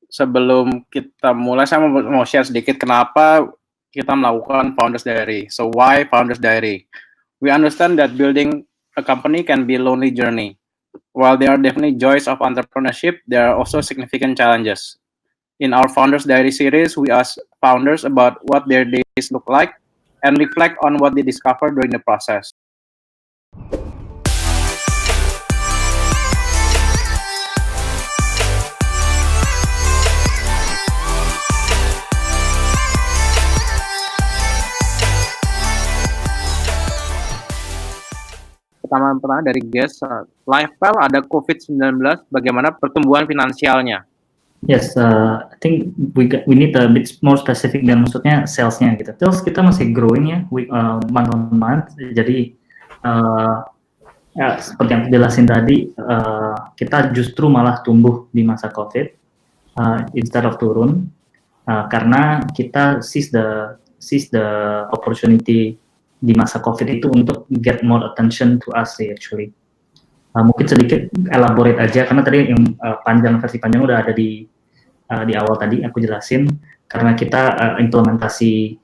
sebelum kita mulai, saya mau share sedikit kenapa kita melakukan Founders Diary. So why Founders Diary? We understand that building a company can be a lonely journey. While there are definitely joys of entrepreneurship, there are also significant challenges. In our Founders Diary series, we ask founders about what their days look like and reflect on what they discovered during the process. Pertama dari guest, Lifestyle ada COVID-19, bagaimana pertumbuhan finansialnya? Yes, I think we need a bit more specific dan maksudnya salesnya gitu. Sales kita masih growing ya, month on month. Jadi ya, seperti yang dijelasin tadi, kita justru malah tumbuh di masa COVID instead of turun, karena kita seize the opportunity di masa COVID itu untuk get more attention to us actually. Mungkin sedikit elaborate aja karena tadi yang versi panjang udah ada di awal tadi aku jelasin, karena kita implementasi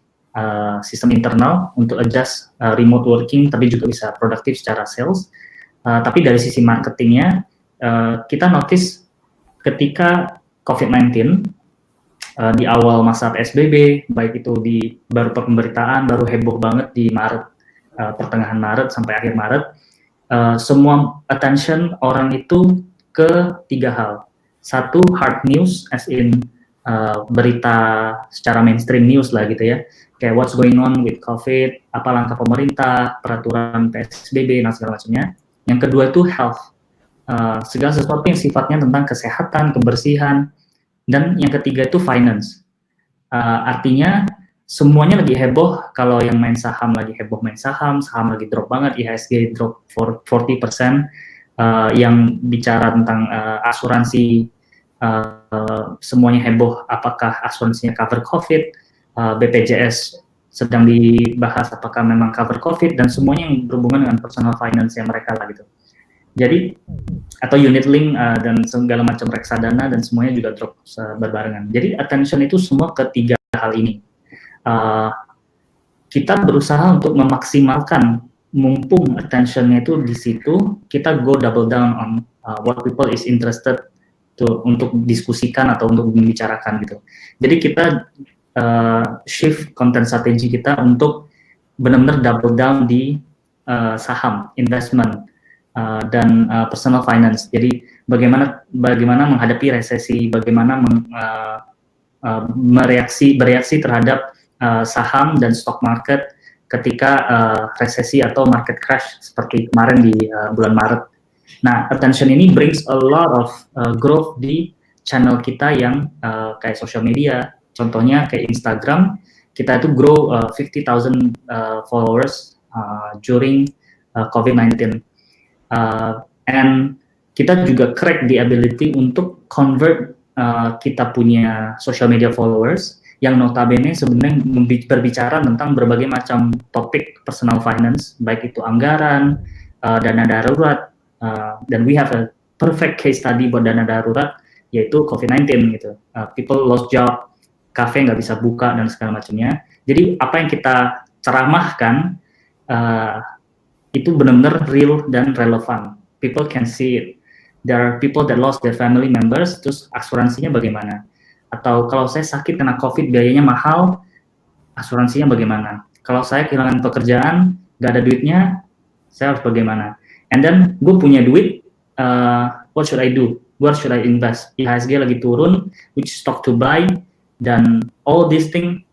sistem internal untuk adjust remote working tapi juga bisa produktif secara sales. Tapi dari sisi marketingnya kita notice ketika COVID-19 di awal masa PSBB, baik itu di baru pemberitaan, baru heboh banget di Maret, pertengahan Maret sampai akhir Maret, semua attention orang itu ke 3 hal. Satu, hard news, as in berita secara mainstream news lah gitu ya, kayak what's going on with COVID, apa langkah pemerintah, peraturan PSBB, dan segala macamnya. Yang kedua itu health, segala sesuatu yang sifatnya tentang kesehatan, kebersihan. Dan yang ketiga itu finance, artinya semuanya lagi heboh. Kalau yang main saham lagi heboh main saham lagi drop banget, IHSG drop for 40%, yang bicara tentang asuransi, semuanya heboh, apakah asuransinya cover COVID, BPJS sedang dibahas apakah memang cover COVID, dan semuanya yang berhubungan dengan personal finance yang mereka lah gitu. Jadi, atau unit link dan segala macam reksadana dan semuanya juga drop berbarengan. Jadi attention itu semua ke 3 hal ini. Kita berusaha untuk memaksimalkan, mumpung attentionnya itu di situ, kita go double down on what people is interested untuk diskusikan atau untuk membicarakan gitu. Jadi kita shift content strategi kita untuk benar-benar double down di saham, investment, dan personal finance. Jadi bagaimana menghadapi resesi, bagaimana bereaksi terhadap saham dan stock market ketika resesi atau market crash seperti kemarin di bulan Maret. Nah, attention ini brings a lot of growth di channel kita yang kayak social media. Contohnya kayak Instagram, kita itu grow 50,000 followers during COVID-19. And kita juga crack the ability untuk convert kita punya social media followers yang notabene sebenarnya berbicara tentang berbagai macam topik personal finance, baik itu anggaran, dana darurat, dan we have a perfect case study buat dana darurat, yaitu COVID-19 gitu. People lost job, cafe nggak bisa buka dan segala macamnya. Jadi apa yang kita ceramahkan itu benar-benar real dan relevan. People can see it. There are people that lost their family members, terus asuransinya bagaimana? Atau kalau saya sakit kena COVID, biayanya mahal, asuransinya bagaimana? Kalau saya kehilangan pekerjaan, nggak ada duitnya, saya harus bagaimana? And then, gue punya duit, what should I do? Where should I invest? IHSG lagi turun, which stock to buy, dan all these things,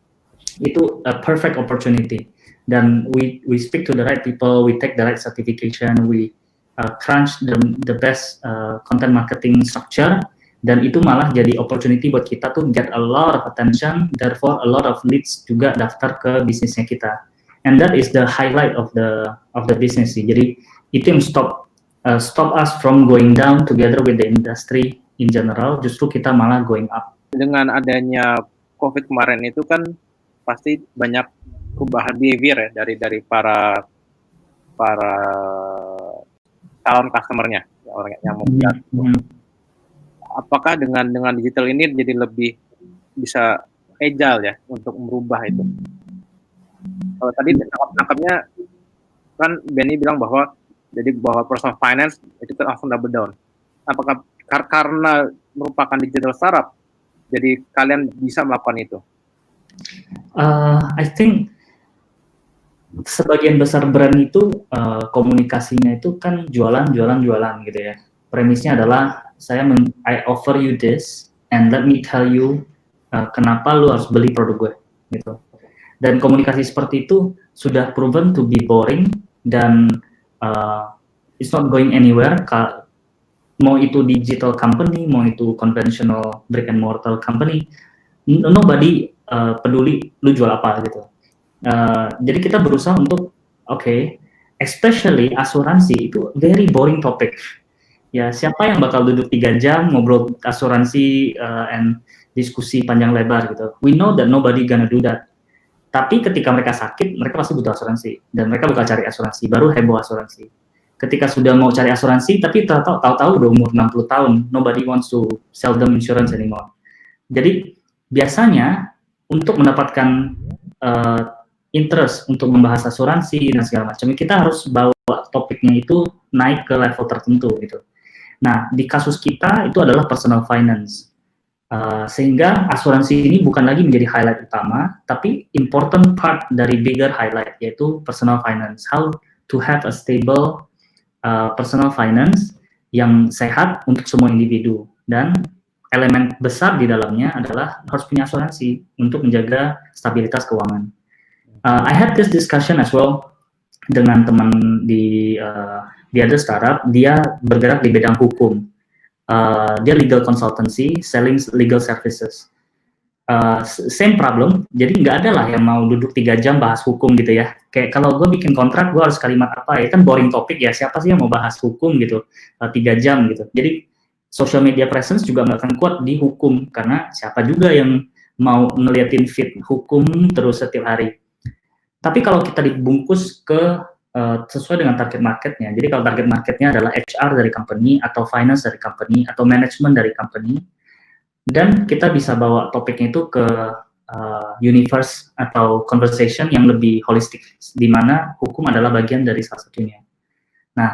itu a perfect opportunity. Dan we speak to the right people, we take the right certification, we crunch the best content marketing structure, dan itu malah jadi opportunity buat kita tuh get a lot of attention, therefore a lot of leads juga daftar ke bisnisnya kita. And that is the highlight of the business sih. Jadi itu yang stop us from going down together with the industry in general, justru kita malah going up. Dengan adanya COVID kemarin itu kan pasti banyak perubahan behavior ya dari para calon customer-nya, orang yang mau beli. apakah dengan digital ini jadi lebih bisa agile ya untuk merubah itu? Kalau tadi nangkapnya kan Benny bilang bahwa personal finance itu langsung double down. Apakah karena merupakan digital startup, jadi kalian bisa melakukan itu? I think sebagian besar brand itu komunikasinya itu kan jualan gitu ya. Premisnya adalah I offer you this and let me tell you kenapa lu harus beli produk gue gitu. Dan komunikasi seperti itu sudah proven to be boring dan it's not going anywhere. Mau itu digital company, mau itu conventional brick and mortar company, nobody peduli lu jual apa gitu. Jadi kita berusaha untuk especially asuransi itu very boring topic. Ya siapa yang bakal duduk 3 jam ngobrol asuransi and diskusi panjang lebar gitu. We know that nobody gonna do that. Tapi ketika mereka sakit, mereka pasti butuh asuransi dan mereka bakal cari asuransi, baru heboh asuransi. Ketika sudah mau cari asuransi, tapi tahu-tahu udah umur 60 tahun, nobody wants to sell them insurance anymore. Jadi biasanya untuk mendapatkan interest untuk membahas asuransi dan segala macam, kita harus bawa topiknya itu naik ke level tertentu gitu. Nah, di kasus kita itu adalah personal finance. Sehingga asuransi ini bukan lagi menjadi highlight utama, tapi important part dari bigger highlight, yaitu personal finance. How to have a stable personal finance yang sehat untuk semua individu. Dan elemen besar di dalamnya adalah harus punya asuransi untuk menjaga stabilitas keuangan. I had this discussion as well dengan teman di other startup. Dia bergerak di bidang hukum. Dia legal consultancy, selling legal services. Same problem. Jadi nggak ada lah yang mau duduk 3 jam bahas hukum gitu ya. Kayak kalau gue bikin kontrak, gue harus kalimat apa ya? Kan boring topik ya. Siapa sih yang mau bahas hukum gitu 3 jam gitu. Jadi social media presence juga nggak akan kuat di hukum karena siapa juga yang mau ngeliatin feed hukum terus setiap hari. Tapi kalau kita dibungkus ke sesuai dengan target marketnya, jadi kalau target marketnya adalah HR dari company, atau finance dari company, atau management dari company, dan kita bisa bawa topiknya itu ke universe atau conversation yang lebih holistik, di mana hukum adalah bagian dari salah satunya. Nah,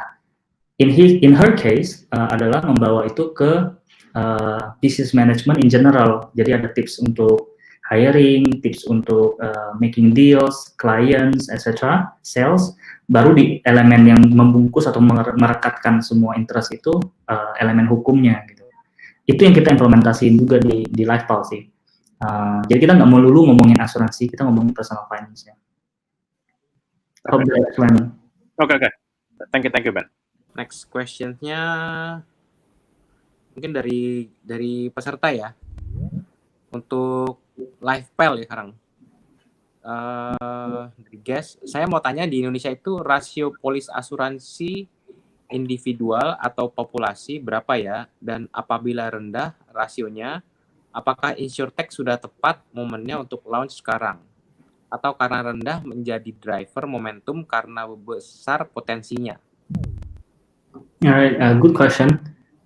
in her case, adalah membawa itu ke business management in general, jadi ada tips untuk hiring, tips untuk making deals, clients, etc., sales, baru di elemen yang membungkus atau merekatkan semua interest itu elemen hukumnya gitu. Itu yang kita implementasiin juga di LifePal sih. Jadi kita nggak melulu ngomongin asuransi, kita ngomongin personal finance-nya. Oke. Thank you Ben. Next question-nya mungkin dari peserta ya. Untuk LifePal ya sekarang. Guys, saya mau tanya di Indonesia itu rasio polis asuransi individual atau populasi berapa ya? Dan apabila rendah rasionya, apakah InsurTech sudah tepat momennya untuk launch sekarang? Atau karena rendah menjadi driver momentum karena besar potensinya? Alright, good question.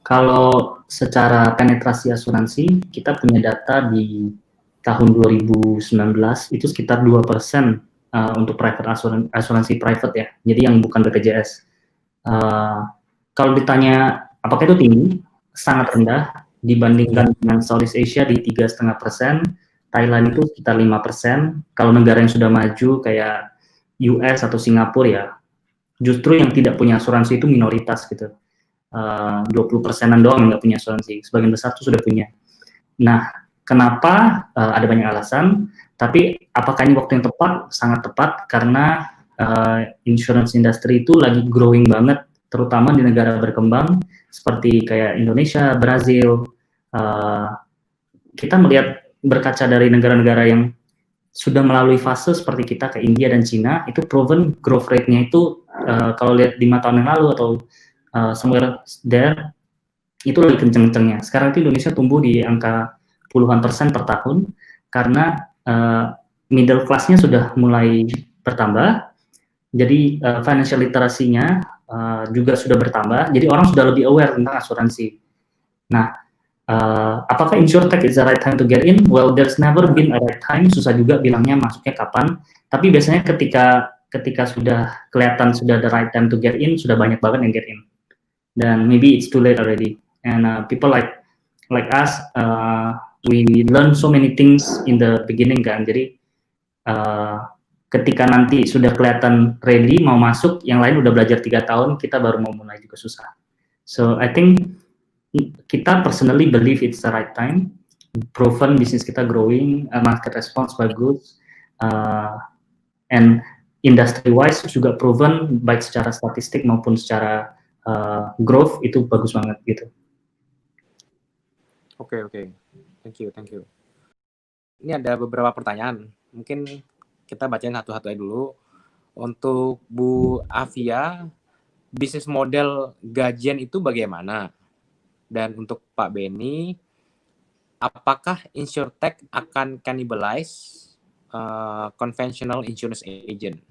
Kalau secara penetrasi asuransi, kita punya data di tahun 2019 itu sekitar 2% untuk private asuransi private ya, jadi yang bukan BPJS. Kalau ditanya apakah itu tinggi, sangat rendah dibandingkan dengan Southeast Asia di 3,5%, Thailand itu sekitar 5%. Kalau negara yang sudah maju kayak US atau Singapura ya, justru yang tidak punya asuransi itu minoritas gitu. 20%-an doang yang nggak punya asuransi, sebagian besar itu sudah punya. Nah, kenapa? Ada banyak alasan, tapi apakah ini waktu yang tepat? Sangat tepat, karena insurance industry itu lagi growing banget, terutama di negara berkembang, seperti kayak Indonesia, Brazil. Kita melihat, berkaca dari negara-negara yang sudah melalui fase seperti kita, ke India dan Cina, itu proven growth rate-nya itu, kalau lihat 5 tahun yang lalu, atau somewhere there, itu lebih kenceng-kencengnya. Sekarang itu Indonesia tumbuh di angka puluhan persen per tahun, karena middle class-nya sudah mulai bertambah, jadi financial literasinya juga sudah bertambah, jadi orang sudah lebih aware tentang asuransi. Nah, apakah insurtech is the right time to get in? Well, there's never been a right time. Susah juga bilangnya masuknya kapan. Tapi biasanya ketika sudah kelihatan sudah the right time to get in, sudah banyak banget yang get in. Dan maybe it's too late already. And people like us, we learn so many things in the beginning kan. Jadi ketika nanti sudah kelihatan ready mau masuk, yang lain udah belajar 3 tahun, kita baru mau mulai juga susah. So I think kita personally believe it's the right time. Proven bisnis kita growing, market response bagus, and industry wise juga proven baik secara statistik maupun secara growth itu bagus banget gitu. Oke. Thank you. Ini ada beberapa pertanyaan. Mungkin kita bacain satu-satu aja dulu. Untuk Bu Afia, bisnis model gajian itu bagaimana? Dan untuk Pak Benny, apakah insurtech akan cannibalize conventional insurance agent?